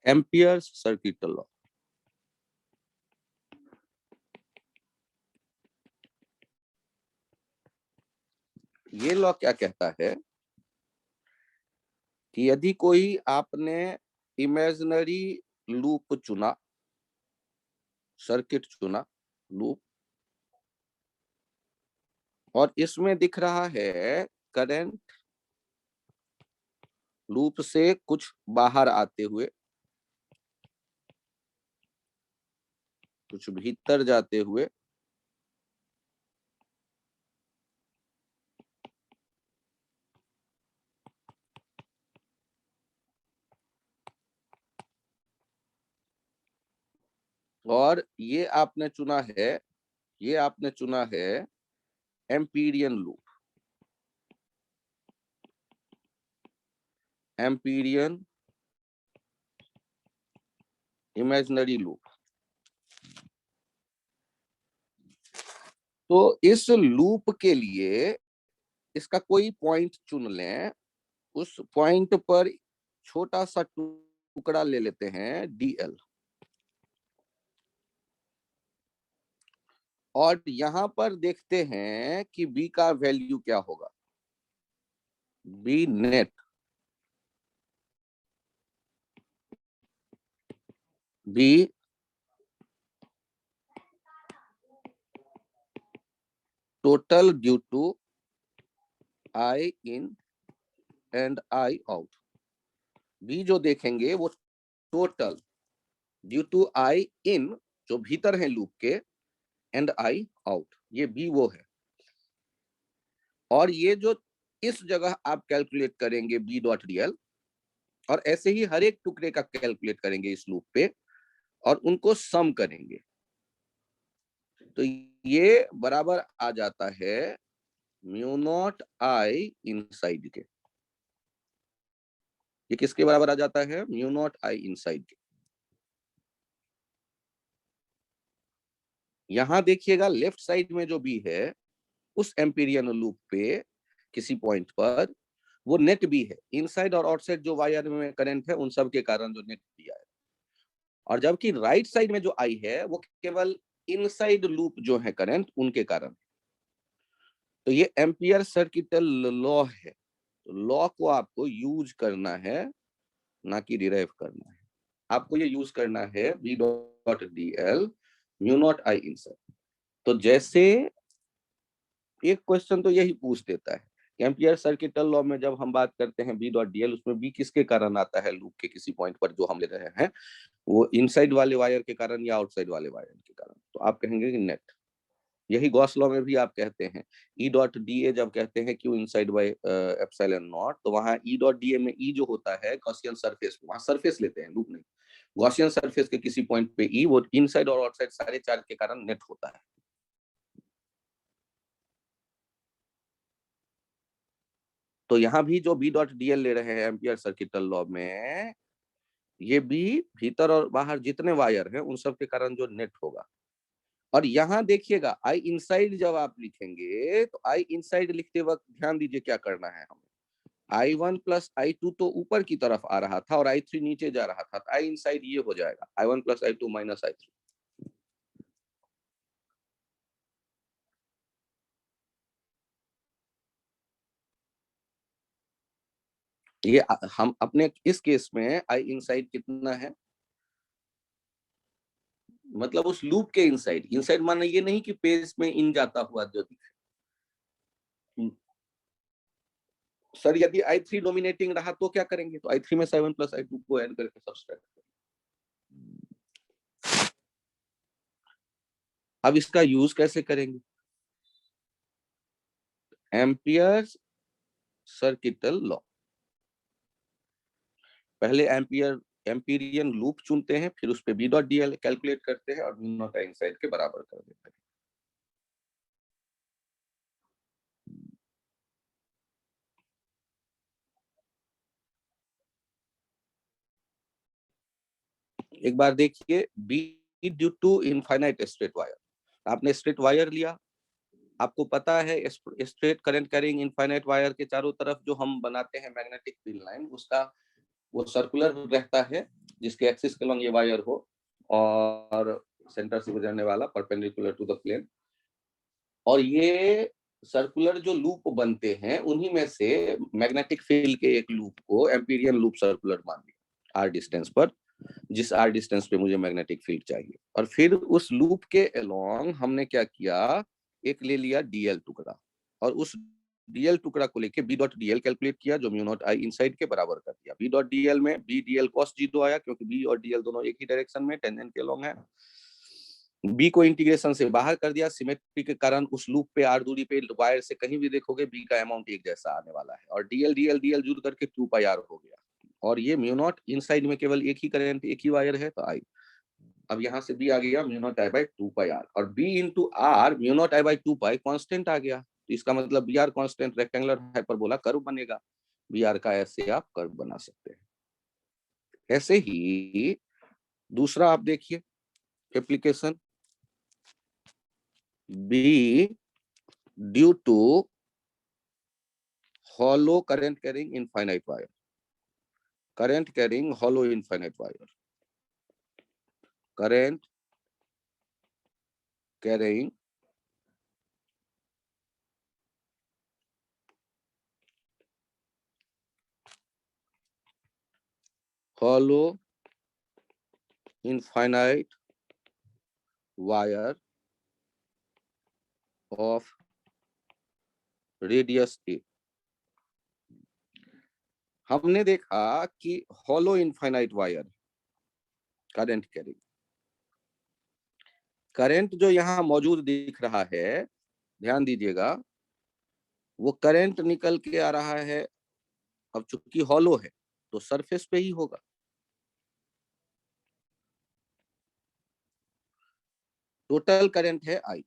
Amperes circuit law. ये law क्या कहता है कि यदि कोई आपने इमेजिनरी लूप चुना, सर्किट चुना, लूप, और इसमें दिख रहा है करंट लूप से कुछ बाहर आते हुए, कुछ भीतर जाते हुए, और ये आपने चुना है Amperian loop, empyrean imaginary loop. तो इस लूप के लिए इसका कोई पॉइंट चुन लें, उस पॉइंट पर छोटा सा टुकड़ा ले लेते हैं DL, और यहां पर देखते हैं कि B का वैल्यू क्या होगा, B net, B total due to I in and I out. B जो देखेंगे वो total due to I in, जो भीतर है लूप के, एंड I आउट, ये B वो है। और ये जो इस जगह आप कैलकुलेट करेंगे B.dl, और ऐसे ही हर एक टुकड़े का कैलकुलेट करेंगे इस लूप पे, और उनको सम करेंगे, तो ये बराबर आ जाता है म्यू नॉट I इनसाइड के। ये किसके बराबर आ जाता है? म्यू नॉट I इनसाइड के। यहां देखिएगा लेफ्ट साइड में जो B है, उस एम्पीरियन लूप पे किसी पॉइंट पर वो नेट B है, इनसाइड और आउटसाइड जो वायर में करंट है उन सब के कारण जो नेट B आया। और जबकि राइट साइड में जो I है वो केवल इनसाइड लूप जो है करंट, उनके कारण। तो ये एम्पियर सर्किटल लॉ है, तो लॉ को आपको यूज करना है, ना कि डिराइव करना है। आपको ये यूज करना है B.dl mu naught I inside. तो जैसे एक क्वेश्चन तो यही पूछ देता है कि एम्पियर सर्किटल लॉ में जब हम बात करते हैं B.dl, उसमें B किसके कारण आता है लूप के किसी पॉइंट पर जो हम ले रहे हैं, वो इनसाइड वाले वायर के कारण या आउटसाइड वाले वायर के कारण? तो आप कहेंगे कि नेट। यही गॉस लॉ में भी आप कहते हैं E.da जब कहते हैं Q inside by epsilon not, तो वहां E.da में E जो होता है गॉसियन सरफेस, वहां सरफेस लेते हैं, लूप नहीं। गॉसियन सरफेस के किसी पॉइंट पे E वो इनसाइड और आउटसाइड सारे चार्ज के कारण नेट होता है। तो यहाँ भी जो B.dl ले रहे हैं एम्पियर सर्किटल लॉ में, ये B भीतर और बाहर जितने वायर हैं उन सब के कारण जो नेट होगा। और यहाँ देखिएगा I इनसाइड जब आप लिखेंगे, तो I इनसाइड लिखते वक्त ध्यान दीजिए क्या करना है हमें। I1 प्लस I2 तो ऊपर की तरफ आ रहा था और I3 नीचे जा रहा था, तो I इनसाइड ये हो जाएगा I1 plus I2 minus I3। ये हम अपने इस केस में I इनसाइड कितना है, मतलब उस लूप के इनसाइड। इनसाइड माने ये नहीं कि पेज में इन जाता हुआ जो दिखे। सर यदि I3 डोमिनेटिंग रहा तो क्या करेंगे? तो I3 में 7 प्लस I2 को ऐड करके सब्सट्रैक्ट करेंगे। अब इसका यूज कैसे करेंगे? Ampere circuital law. पहले एम्पीरियन लूप चुनते हैं, फिर उस पे B.dl कैलकुलेट करते हैं और म्यू नॉट I इनसाइड के बराबर कर देते हैं। एक बार देखिए, B due to infinite straight wire. आपने स्ट्रेट वायर लिया, आपको पता है straight current carrying infinite wire के चारों तरफ जो हम बनाते हैं मैग्नेटिक फील्ड लाइन, उसका वो सर्कुलर रहता है, जिसके एक्सिस के लॉन्ग ये वायर हो और सेंटर से गुजरने वाला परपेंडिकुलर टू द प्लेन, और ये सर्कुलर जो लूप बनते हैं उन्हीं में से मैग्नेटिक फील्ड के एक लूप को एम्पीरियन लूप सर्कुलर मान लिया आर डिस्टेंस पर, जिस आर डिस्टेंस पे मुझे मैग्नेटिक फील्ड चाहिए। और फिर उस लूप के अलोंग हमने क्या किया, एक ले लिया डीएल टुकड़ा, और उस डीएल टुकड़ा को लेके बी डॉट डीएल कैलकुलेट किया, जो म्यू नॉट आई इनसाइड के बराबर कर दिया। बी डॉट डीएल में बी डीएल कॉस जीरो आया, क्योंकि बी और डीएल दोनों एक ही डायरेक्शन में टेंजेंट के अलोंग है। बी को इंटीग्रेशन से बाहर कर दिया, सिमेट्री के कारण उस लूप पे आर दूरी पे वायर से कहीं भी देखोगे बी का अमाउंट एक जैसा आने वाला है, और डीएल डीएल डीएल जुड़ करके 2 पाई आर हो गया। और ये म्यू नॉट इनसाइड में केवल एक ही करंट, एक ही वायर है, तो आई। अब यहाँ से बी आ गया mu naught I by 2 pi R, और B into R mu naught I by 2 pi constant आ गया, तो इसका मतलब B R constant rectangular hyperbola curve बनेगा। बी आर का ऐसे आप कर्व बना सकते हैं। ऐसे ही दूसरा आप देखिए application, B due to hollow current carrying infinite wire, current carrying hollow infinite wire, current carrying hollow infinite wire of radius a। हमने देखा कि hollow infinite wire current carrying, current जो यहाँ मौजूद दिख रहा है, ध्यान दीजिएगा, वो करंट निकल के आ रहा है, अब चूंकि हॉलो है तो सरफेस पे ही होगा। टोटल करंट है आई,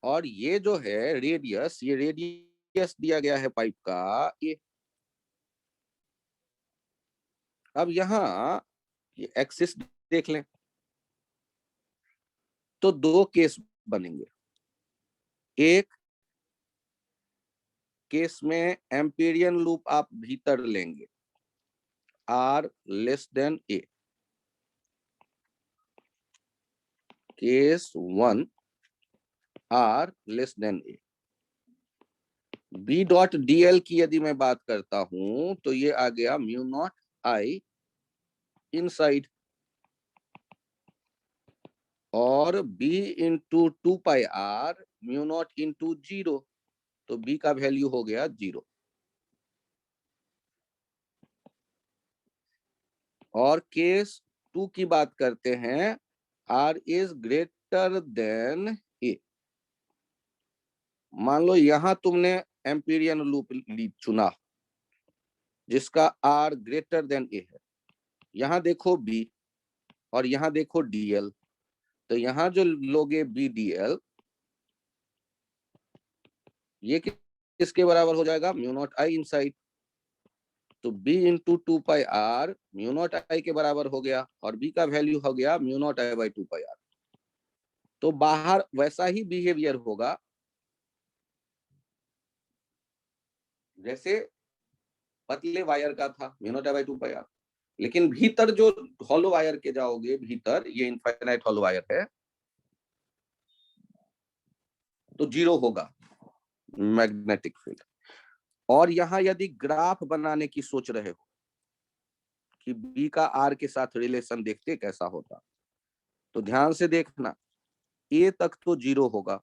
और ये जो है रेडियस, ये रेडियस दिया गया है पाइप का ये। अब यहाँ ये एक्सिस देख लें तो दो केस बनेंगे। एक केस में एम्पीरियन लूप आप भीतर लेंगे, r less than a, case 1 r less than a. B dot dl की यदि मैं बात करता हूं तो ये आ गया म्यू नॉट आई इनसाइड, और b into 2 pi are mu naught into 0, तो b का वैल्यू हो गया 0। और केस 2 की बात करते हैं, r is greater than a। मान लो यहां तुमने एम्पीरियन लूप चुना जिसका r ग्रेटर देन a है, यहां देखो b और यहां देखो dl, तो यहां जो लोगे बी डीएल, ये किसके बराबर हो जाएगा, म्यू नॉट आई इनसाइड, तो b into 2 pi are mu naught I के बराबर हो गया, और b का वैल्यू हो गया mu naught I by 2 pi r. तो बाहर वैसा ही बिहेवियर होगा जैसे पतले वायर का था, mu naught I by 2 pi r, लेकिन भीतर जो हॉलो वायर के जाओगे, भीतर ये इनफाइनाइट हॉलो वायर है, तो 0 होगा मैग्नेटिक फील्ड। और यहां यदि ग्राफ बनाने की सोच रहे हो कि बी का आर के साथ रिलेशन देखते कैसा होता, तो ध्यान से देखना, ए तक तो 0 होगा,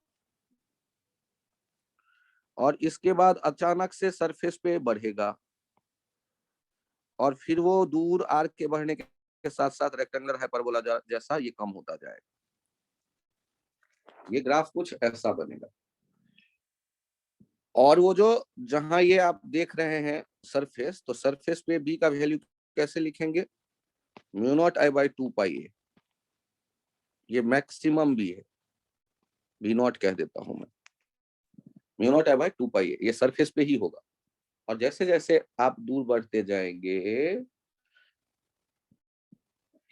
और इसके बाद अचानक से सरफेस पे बढ़ेगा, और फिर वो दूर आर्क के बढ़ने के साथ साथ रेक्टेंगुलर हाइपरबोला जैसा ये कम होता जाएगा। ये ग्राफ कुछ ऐसा बनेगा। और वो जो जहां ये आप देख रहे हैं सरफेस, तो सरफेस पे बी का वैल्यू कैसे लिखेंगे, म्यू नॉट आई बाई 2 पाई ए, ये मैक्सिमम भी है, बी नॉट कह देता हूं मैं, म्यू नॉट आई बाई 2 पाई ए, ये सरफेस पे ही होगा। और जैसे जैसे आप दूर बढ़ते जाएंगे,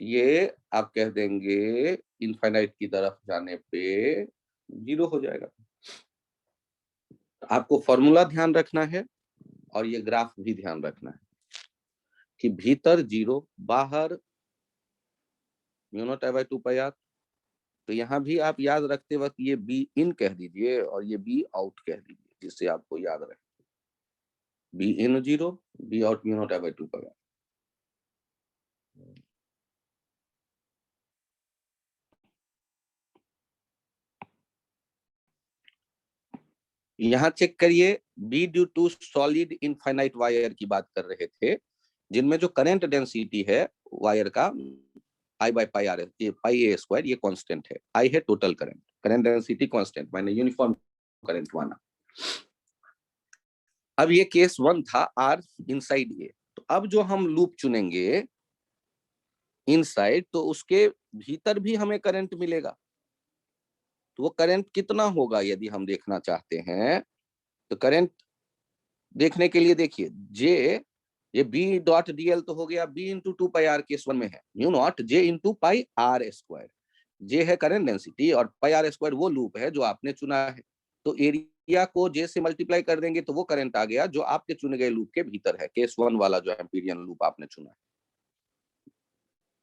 ये आप कह देंगे इनफाइनाइट की तरफ जाने पे 0 हो जाएगा। आपको फॉर्मूला ध्यान रखना है, और ये ग्राफ भी ध्यान रखना है कि भीतर 0, बाहर mu naught I by 2 pi r. तो यहाँ भी आप याद रखते वक्त ये बी इन कह दीजिए और ये बी आउट कह दीजिए, जिससे आपको याद रहे। B in 0, B out mu naught I by 2 pi r. यहाँ चेक करिए, B due to solid infinite wire की बात कर रहे थे, जिनमें जो करंट डेंसिटी है वायर का I by pi R, pi A square, ये कांस्टेंट है। आई है total current, current density constant, मैंने यूनिफॉर्म करंट माना। अब ये केस 1 था, आर इनसाइड ए। तो अब जो हम लूप चुनेंगे इनसाइड, तो उसके भीतर भी हमें करंट मिलेगा। तो वो करंट कितना होगा यदि हम देखना चाहते हैं, तो करंट देखने के लिए देखिए, जे ये बी डॉट डीएल तो हो गया B into 2 pi R, case 1 में है mu naught J into pi R square. J है करंट डेंसिटी और पाई आर स्क्वायर वो लूप है जो आपने चुना है। तो एरिया को जे से मल्टीप्लाई कर देंगे तो वो करंट आ गया जो आपके चुने गए लूप के भीतर है, केस 1 वाला जो एम्पीरियन लूप आपने चुना है,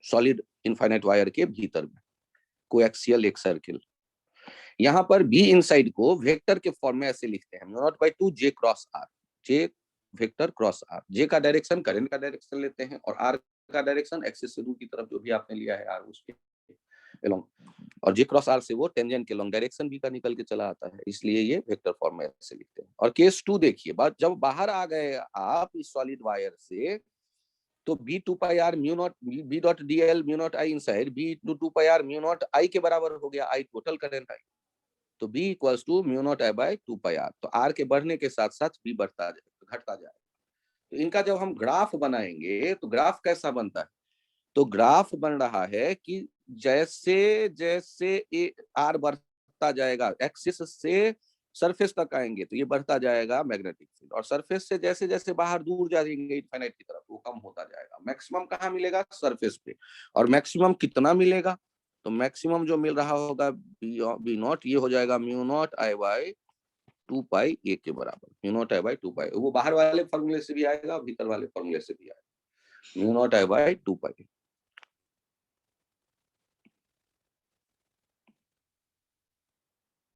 सॉलिड इनफाइनाइट वायर के भीतर में, कोएक्सियल एक सर्किल। यहाँ पर बी इनसाइड को वेक्टर के फॉर्म में ऐसे लिखते हैं, mu naught by 2 J cross R. J vector cross R, J का डायरेक्शन करंट का डायरेक्शन लेते हैं और आर का डायरेक्शन एक्सिस से दूर की तरफ जो भी आपने लिया है आर उसके अलोंग, और जे क्रॉस आर से वो टेंजेंट के लॉन्ग डायरेक्शन भी का निकल के चला आता है, इसलिए ये वेक्टर फॉर्म में ऐसे लिखते हैं। और केस 2 देखिए, जब बाहर आ गए आप इस सॉलिड वायर से, तो B 2 pi are mu naught B dot D L mu naught I inside B two 2 pi are mu naught I के बराबर हो गया, आई टोटल करंट आई। तो B equals to mu naught I by 2 pi r. तो r के बढ़ने के साथ साथ B बढ़ता जाएगा, घटता जाएगा। तो इनका जब हम ग्राफ बनाएंगे तो ग्राफ कैसा बनता है, तो ग्राफ बन रहा है कि जैसे जैसे आर बढ़ता जाएगा एक्सिस से सरफेस तक आएंगे तो ये बढ़ता जाएगा मैग्नेटिक फील्ड, और सरफेस से जैसे जैसे बाहर दूर जाएंगे इनफाइनाइट की तरफ वो कम होता जाएगा। मैक्सिमम कहाँ मिलेगा, सरफेस पे। और मैक्सिमम कितना मिलेगा, तो मैक्सिमम जो मिल रहा होगा बी नॉट, ये हो जाएगा म्यू नॉट आई बाय 2 पाई ए के बराबर। म्यू नॉट आई बाय 2 पाई, वो बाहर वाले फॉर्मूले से भी आएगा, भीतर वाले फॉर्मूले से भी आएगा, mu naught I by 2 pi.